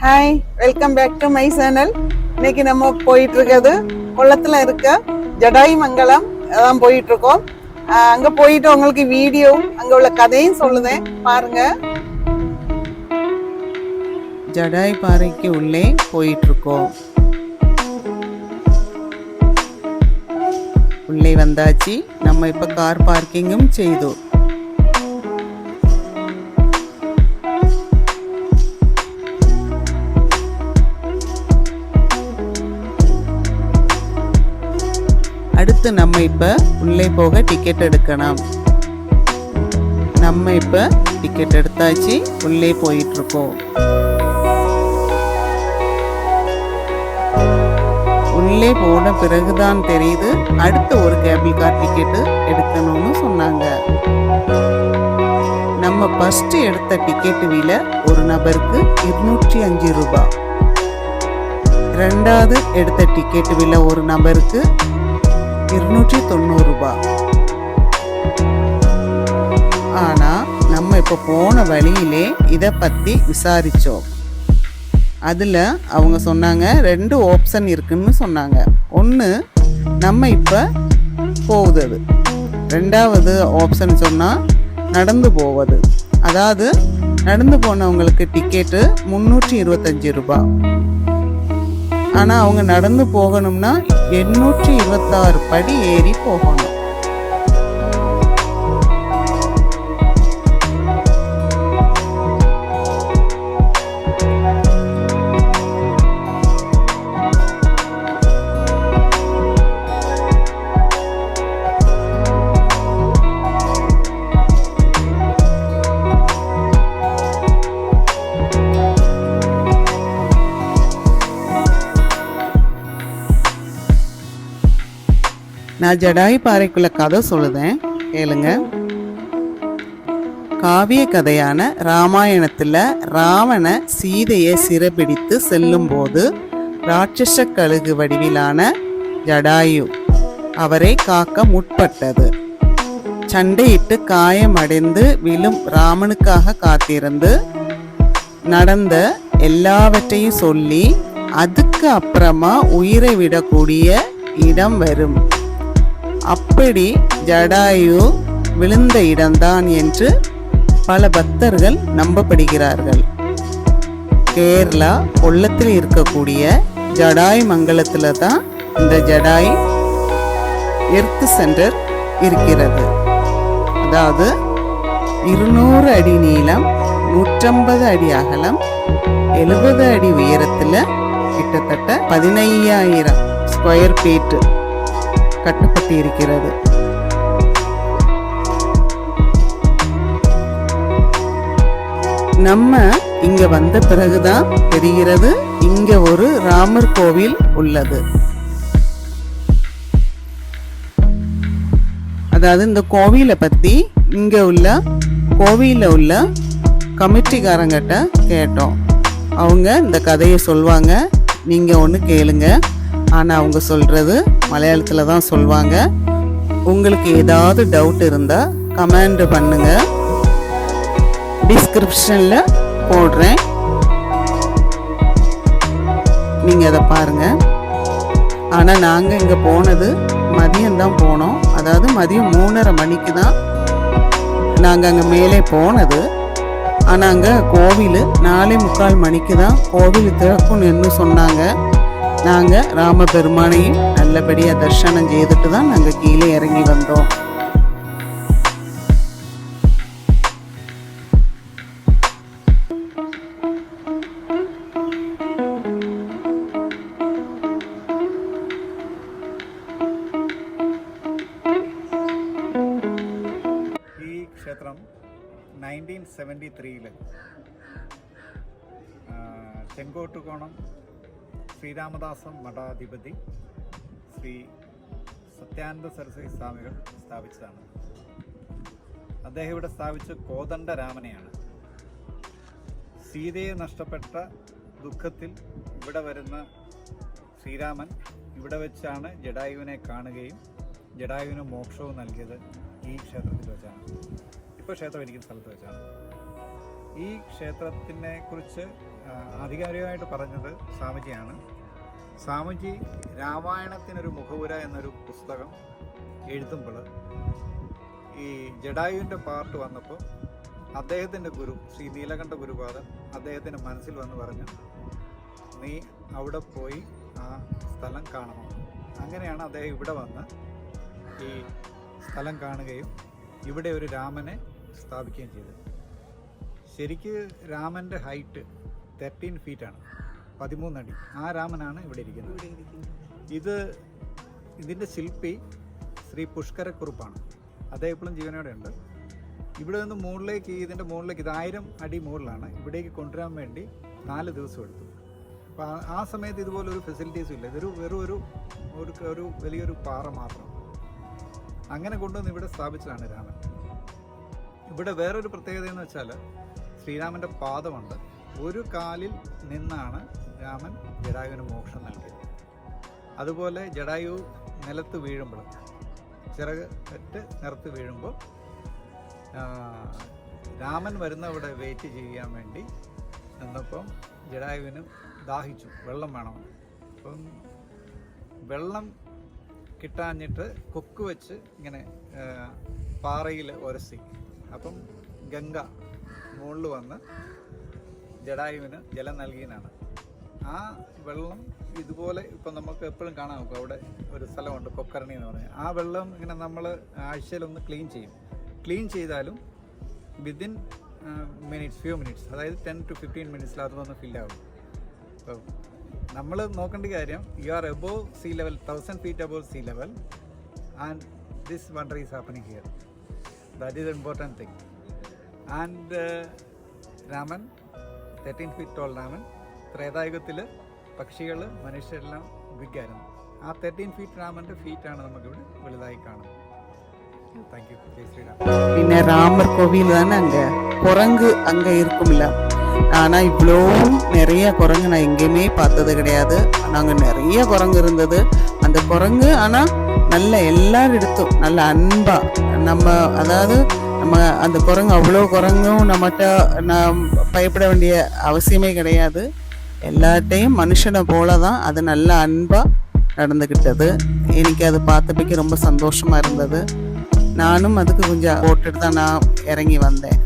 Hi, welcome back to my channel. இன்னைக்கு நம்ம போயிட்டு இருக்கிறது கொல்லத்தில் இருக்க ஜடாய் மங்கலம் தான் போயிட்டு இருக்கோம். அங்கே போயிட்டு உங்களுக்கு வீடியோ அங்கே உள்ள கதையும் சொல்லுதேன், பாருங்க. ஜடாய் பாறைக்கு உள்ளே போயிட்டு இருக்கோம். உள்ளே வந்தாச்சு. நம்ம இப்போ கார் பார்க்கிங்கும் செய்தோம். அடுத்து நம்ம இப்போ உள்ளே போக டிக்கெட் எடுக்கணும். நம்ம இப்போ டிக்கெட் எடுத்தாச்சு, உள்ளே போயிட்டு இருக்கோம். உள்ளே போன பிறகுதான் தெரியுது அடுத்த ஒரு கேபிள் கார் டிக்கெட்டு எடுக்கணும்னு சொன்னாங்க. நம்ம ஃபர்ஸ்ட் எடுத்த டிக்கெட் விலை ஒரு நபருக்கு 205 ரூபாய். ரெண்டாவது எடுத்த டிக்கெட் விலை ஒரு நபருக்கு 290 ரூபாய். ஆனா நம்ம இப்ப போன வழியிலே இதை பத்தி விசாரிச்சோம். அதுல அவங்க சொன்னாங்க 2 ஆப்ஷன் இருக்குன்னு சொன்னாங்க. ஒன்று நம்ம இப்ப போகுது, ரெண்டாவது ஆப்ஷன் சொன்னா நடந்து போவது. அதாவது நடந்து போனவங்களுக்கு டிக்கெட்டு 325 ரூபாய். ஆனால் அவங்க நடந்து போகணும்னா 826 படி ஏறி போகணும். நான் ஜடாய் பாறைக்குள்ள கதை சொல்லுதேன், கேளுங்க. காவிய கதையான ராமாயணத்துல ராவண சீதையை சிறைபிடித்து செல்லும் போது ராட்சச கழுகு வடிவிலான ஜடாயு அவரை காக்க முற்பட்டது. சண்டையிட்டு காயமடைந்து விழும் ராமனுக்காக காத்திருந்து நடந்த எல்லாவற்றையும் சொல்லி அதுக்கு அப்புறமா உயிரை விடக்கூடிய இடம் வரும். அப்படி ஜடாயு விழுந்த இடம்தான் என்று பல பக்தர்கள் நம்பப்படுகிறார்கள். கேரளா கொல்லத்தில் இருக்கக்கூடிய ஜடாய் மங்கலத்துல தான் இந்த ஜடாய் எர்த் சென்டர் இருக்கிறது. அதாவது 200 அடி நீளம், 150 அடி அகலம், 70 அடி உயரத்துல கிட்டத்தட்ட 15,000 ஸ்கொயர் ஃபீட் கட்டப்பட்டு இருக்கிறது. நம்ம இங்க வந்த பிறகுதான் தெரிகிறது இங்க ஒரு ராமர் கோவில் உள்ளது. அதாவது இந்த கோவிலை பத்தி இங்க உள்ள கோவில உள்ள கமிட்டிக்காரங்கிட்ட கேட்டோம். அவங்க இந்த கதையை சொல்வாங்க, நீங்க ஒன்று கேளுங்க. ஆனால் அவங்க சொல்கிறது மலையாளத்தில் தான் சொல்லுவாங்க. உங்களுக்கு ஏதாவது டவுட் இருந்தால் கமெண்ட் பண்ணுங்க, டிஸ்கிரிப்ஷனில் போடுறேன், நீங்கள் அதை பாருங்கள். ஆனால் நாங்கள் இங்கே போனது மதியம்தான் போனோம். அதாவது மதியம் 3:30 மணிக்கு தான் நாங்கள் அங்கே மேலே போனது. ஆனால் அங்கே கோவில் 4:45 மணிக்கு தான் கோவில் திறக்கும்னு சொன்னாங்க. நாங்கள் ராமபெருமானையும் நல்லபடியாக தரிசனம் செய்துட்டு தான் நாங்கள் கீழே இறங்கி வந்தோம். ഈ ക്ഷേത്രം 1973 ചെങ്കോട്ടുകോണം ശ്രീരാമദാസം മഠാധിപതി ശ്രീ സത്യാനന്ദ സരസ്വതി സ്വാമികൾ സ്ഥാപിച്ചതാണ്. അദ്ദേഹം ഇവിടെ സ്ഥാപിച്ച കോദണ്ഡരാമനെയാണ്. സീതയെ നഷ്ടപ്പെട്ട ദുഃഖത്തിൽ ഇവിടെ വരുന്ന ശ്രീരാമൻ ഇവിടെ വെച്ചാണ് ജടായുവിനെ കാണുകയും ജടായുവിന് മോക്ഷവും നൽകിയത് ഈ ക്ഷേത്രത്തിൽ വെച്ചാണ്. ഇപ്പോൾ ക്ഷേത്രം ഇരിക്കുന്ന സ്ഥലത്ത് വെച്ചാണ്. ഈ ക്ഷേത്രത്തിനെ കുറിച്ച് ആധികാരികമായിട്ട് പറഞ്ഞത് സ്വാമിജിയാണ്. സ്വാമിജി രാമായണത്തിനൊരു മുഖവുര എന്നൊരു പുസ്തകം എഴുതുമ്പോൾ ഈ ജഡായുവിൻ്റെ പാർട്ട് വന്നപ്പോൾ അദ്ദേഹത്തിൻ്റെ ഗുരു ശ്രീ നീലകണ്ഠ ഗുരുപാദൻ അദ്ദേഹത്തിൻ്റെ മനസ്സിൽ വന്ന് പറഞ്ഞു, നീ അവിടെ പോയി ആ സ്ഥലം കാണണം. അങ്ങനെയാണ് അദ്ദേഹം ഇവിടെ വന്ന് ഈ സ്ഥലം കാണുകയും ഇവിടെ ഒരു രാമനെ സ്ഥാപിക്കുകയും ചെയ്തത്. ശരിക്ക് രാമൻ്റെ ഹൈറ്റ് 13 ഫീറ്റാണ്, 13 അടി. ആ രാമനാണ് ഇവിടെ ഇരിക്കുന്നത്. ഇതിൻ്റെ ശില്പി ശ്രീ പുഷ്കരക്കുറുപ്പാണ്. അദ്ദേഹം ഇപ്പോഴും ജീവനോടെ ഉണ്ട്. ഇവിടെ നിന്ന് മുകളിലേക്ക്, ഇതിൻ്റെ മുകളിലേക്ക്, ഇത് 1000 അടി മുകളിലാണ്, ഇവിടേക്ക് കൊണ്ടുവരാൻ വേണ്ടി 4 ദിവസം എടുത്തു. അപ്പോൾ ആ സമയത്ത് ഇതുപോലൊരു ഫെസിലിറ്റീസും ഇല്ല. ഇതൊരു വെറും ഒരു വലിയൊരു പാറ മാത്രം. അങ്ങനെ കൊണ്ടുവന്ന് ഇവിടെ സ്ഥാപിച്ചതാണ് രാമൻ. ഇവിടെ വേറൊരു പ്രത്യേകത എന്ന് വെച്ചാൽ ശ്രീരാമൻ്റെ പാദമുണ്ട്. ഒരു കാലിൽ നിന്നാണ് രാമൻ ജടായുവിന് മോക്ഷം നൽകിയത്. അതുപോലെ ജടായു നിലത്ത് വീഴുമ്പോൾ, ചിറക് പെറ്റ് നിലത്ത് വീഴുമ്പോൾ രാമൻ വരുന്നവിടെ വെയിറ്റ് ചെയ്യാൻ വേണ്ടി നിന്നപ്പം ജടായുവിന് ദാഹിച്ചു, വെള്ളം വേണം. അപ്പം വെള്ളം കിട്ടാഞ്ഞിട്ട് കൊക്ക് വെച്ച് ഇങ്ങനെ പാറയിൽ ഉരസി. അപ്പം ഗംഗ മുകളിൽ വന്ന് ജടായുവിന് ജലം നൽകിയെന്നാണ്. ആ വെള്ളം ഇതുപോലെ ഇപ്പം നമുക്ക് എപ്പോഴും കാണാൻ നോക്കും, അവിടെ ഒരു സ്ഥലമുണ്ട് കൊക്കരണി എന്ന് പറഞ്ഞാൽ. ആ വെള്ളം ഇങ്ങനെ നമ്മൾ ആഴ്ചയിലൊന്ന് ക്ലീൻ ചെയ്യും. ക്ലീൻ ചെയ്താലും വിതിൻ ഫ്യൂ മിനിറ്റ്സ്, അതായത് 10 to 15 മിനിറ്റ്സിൽ അത് വന്ന് ഫില്ലാകും. അപ്പോൾ നമ്മൾ നോക്കേണ്ട കാര്യം, you are above see level, 1000 feet above sea level, and this wonder is happening here. That is an important thing. And Rama 13 feet tall Rama. ത്രേതായുഗത്തിൽ പക്ഷികൾ മനുഷ്യരെല്ലാം ബിഗായിരുന്നു. ആ 13 feet രാമൻ്റെ ഫീറ്റാണ് നമുക്കിവിടെ വലുതായി കാണുന്നത്. Thank you. ജയ് ശ്രീരാം. പിന്നെ ராமர் கோவில் தானே அங்கே, குரங்கு அங்கே இருக்கும்ல. ஆனால் இவ்வளோ நிறைய குரங்கு நான் எங்கேயுமே பார்த்தது கிடையாது. ஆனால் அங்கே நிறைய குரங்கு இருந்தது. அந்த குரங்கு ஆனால் நல்ல எல்லாரும் எடுத்தும் நல்ல அன்பா அதாவது நம்ம அந்த குரங்கு அவ்வளோ குரங்கும் நம்மகிட்ட பயப்பட வேண்டிய அவசியமே கிடையாது. எல்லாட்டையும் மனுஷனை போல தான் அது நல்ல அன்பாக நடந்துக்கிட்டது. எனக்கு அது பார்த்தப்பைக்கு ரொம்ப சந்தோஷமாக இருந்தது. நானும் அதுக்கு கொஞ்சம் போட்டுட்டு தான் நான் இறங்கி வந்தேன்.